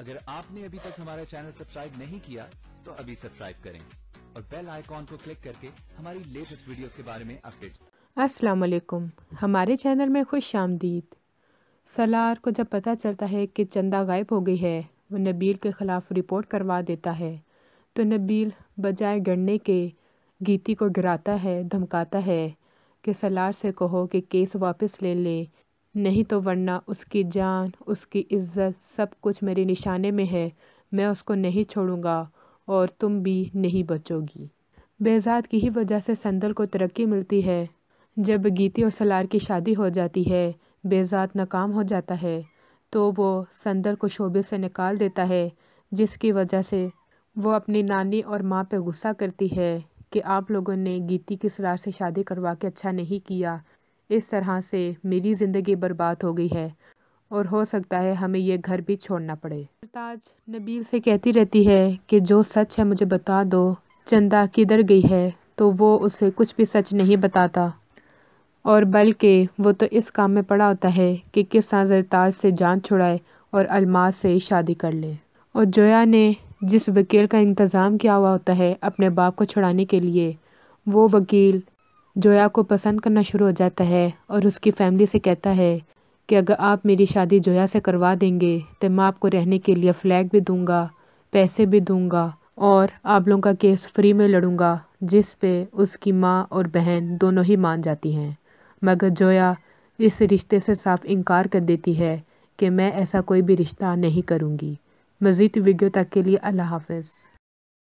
अगर आपने अभी तक हमारा चैनल सब्सक्राइब नहीं किया तो अभी सब्सक्राइब करें और बेल आइकॉन को क्लिक करके हमारी लेटेस्ट वीडियोस के बारे में अपडेट। अस्सलाम वालेकुम, हमारे चैनल में खुश आमदीद। सलार को जब पता चलता है कि चंदा गायब हो गई है, वो नबील के ख़िलाफ़ रिपोर्ट करवा देता है। तो नबील बजाय गिरने के गीती को गिराता है, धमकाता है कि सलार से कहो कि केस वापस ले ले, नहीं तो वरना उसकी जान, उसकी इज़्ज़त सब कुछ मेरे निशाने में है। मैं उसको नहीं छोड़ूंगा और तुम भी नहीं बचोगी। बेज़ात की ही वजह से संदल को तरक्की मिलती है। जब गीती और सलार की शादी हो जाती है, बेज़ात नाकाम हो जाता है, तो वो संदल को शोबे से निकाल देता है, जिसकी वजह से वो अपनी नानी और माँ पे गुस्सा करती है कि आप लोगों ने गीती की सलार से शादी करवा के अच्छा नहीं किया। इस तरह से मेरी ज़िंदगी बर्बाद हो गई है और हो सकता है हमें ये घर भी छोड़ना पड़े। सरताज नबील से कहती रहती है कि जो सच है मुझे बता दो, चंदा किधर गई है, तो वो उसे कुछ भी सच नहीं बताता और बल्कि वो तो इस काम में पड़ा होता है कि किस तरह सरताज से जान छुड़ाए और अलमास से शादी कर ले। और जोया ने जिस वकील का इंतज़ाम किया हुआ होता है अपने बाप को छुड़ाने के लिए, वो वकील जोया को पसंद करना शुरू हो जाता है और उसकी फैमिली से कहता है कि अगर आप मेरी शादी जोया से करवा देंगे तो मैं आपको रहने के लिए फ्लैट भी दूंगा, पैसे भी दूंगा और आप लोगों का केस फ्री में लड़ूंगा, जिस पे उसकी माँ और बहन दोनों ही मान जाती हैं। मगर जोया इस रिश्ते से साफ इनकार कर देती है कि मैं ऐसा कोई भी रिश्ता नहीं करूँगी। मज़ीद वीडियो तक के लिए अल्लाह हाफ़िज़।